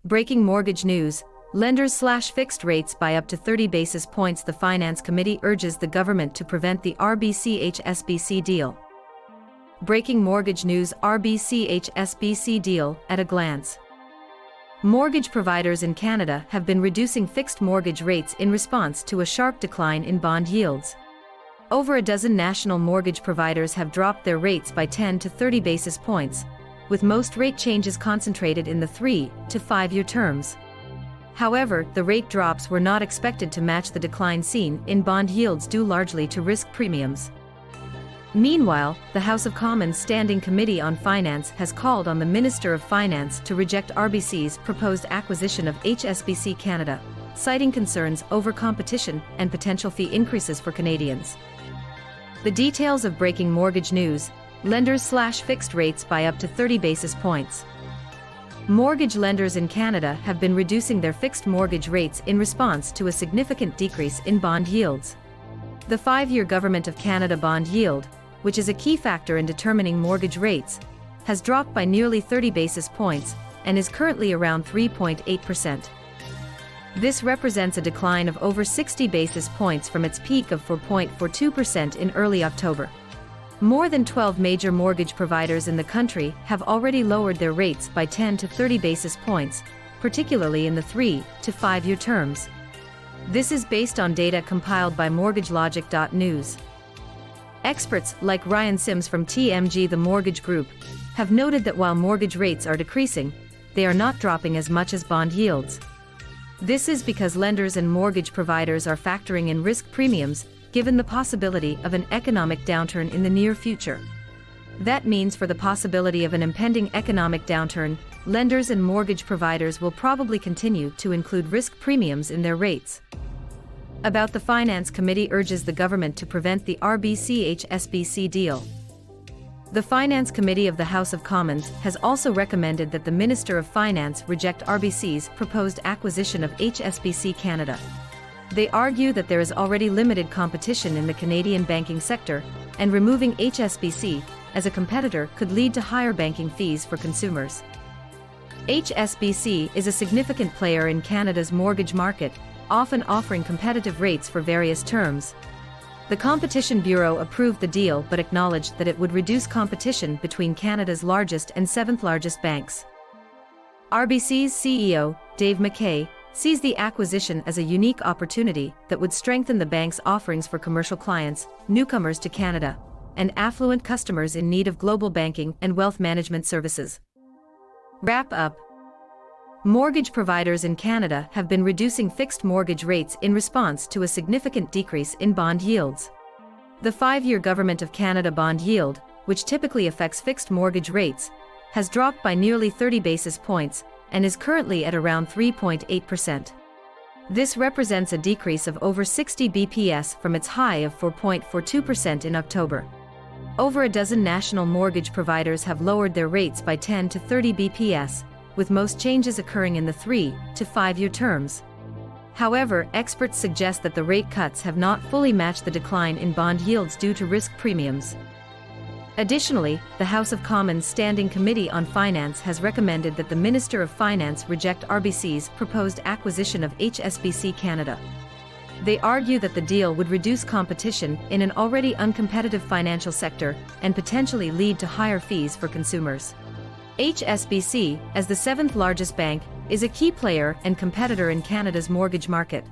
Breaking mortgage news, lenders slash fixed rates by up to 30 basis points. The Finance Committee urges the government to prevent the RBC-HSBC deal. Breaking mortgage news, RBC-HSBC deal at a glance. Mortgage providers in Canada have been reducing fixed mortgage rates in response to a sharp decline in bond yields. Over a dozen national mortgage providers have dropped their rates by 10 to 30 basis points, with most rate changes concentrated in the 3 to 5 year terms. However, the rate drops were not expected to match the decline seen in bond yields due largely to risk premiums. Meanwhile, the House of Commons Standing Committee on Finance has called on the Minister of Finance to reject RBC's proposed acquisition of HSBC Canada, citing concerns over competition and potential fee increases for Canadians. The details of breaking mortgage news, lenders slash fixed rates by up to 30 basis points. Mortgage lenders in Canada have been reducing their fixed mortgage rates in response to a significant decrease in bond yields. The 5-year Government of Canada bond yield, which is a key factor in determining mortgage rates, has dropped by nearly 30 basis points and is currently around 3.8%. This represents a decline of over 60 basis points from its peak of 4.42% in early October. More than 12 major mortgage providers in the country have already lowered their rates by 10 to 30 basis points, particularly in the 3 to 5 year terms. This is based on data compiled by MortgageLogic.news. Experts like Ryan Sims from TMG The Mortgage Group have noted that while mortgage rates are decreasing, they are not dropping as much as bond yields. This is because lenders and mortgage providers are factoring in risk premiums given the possibility of an economic downturn in the near future. That means for the possibility of an impending economic downturn, lenders and mortgage providers will probably continue to include risk premiums in their rates. About the Finance Committee urges the government to prevent the RBC-HSBC deal. The Finance Committee of the House of Commons has also recommended that the Minister of Finance reject RBC's proposed acquisition of HSBC Canada. They argue that there is already limited competition in the Canadian banking sector, and removing HSBC as a competitor could lead to higher banking fees for consumers. HSBC is a significant player in Canada's mortgage market, often offering competitive rates for various terms. The Competition Bureau approved the deal but acknowledged that it would reduce competition between Canada's largest and 7th largest banks. RBC's CEO, Dave McKay, sees the acquisition as a unique opportunity that would strengthen the bank's offerings for commercial clients, newcomers to Canada, and affluent customers in need of global banking and wealth management services. Wrap up. Mortgage providers in Canada have been reducing fixed mortgage rates in response to a significant decrease in bond yields. The 5-year Government of Canada bond yield, which typically affects fixed mortgage rates, has dropped by nearly 30 basis points and is currently at around 3.8%. This represents a decrease of over 60 bps from its high of 4.42% in October. Over a dozen national mortgage providers have lowered their rates by 10 to 30 bps, with most changes occurring in the 3 to 5 year terms. However, experts suggest that the rate cuts have not fully matched the decline in bond yields due to risk premiums. Additionally, the House of Commons Standing Committee on Finance has recommended that the Minister of Finance reject RBC's proposed acquisition of HSBC Canada. They argue that the deal would reduce competition in an already uncompetitive financial sector and potentially lead to higher fees for consumers. HSBC, as the 7th largest bank, is a key player and competitor in Canada's mortgage market.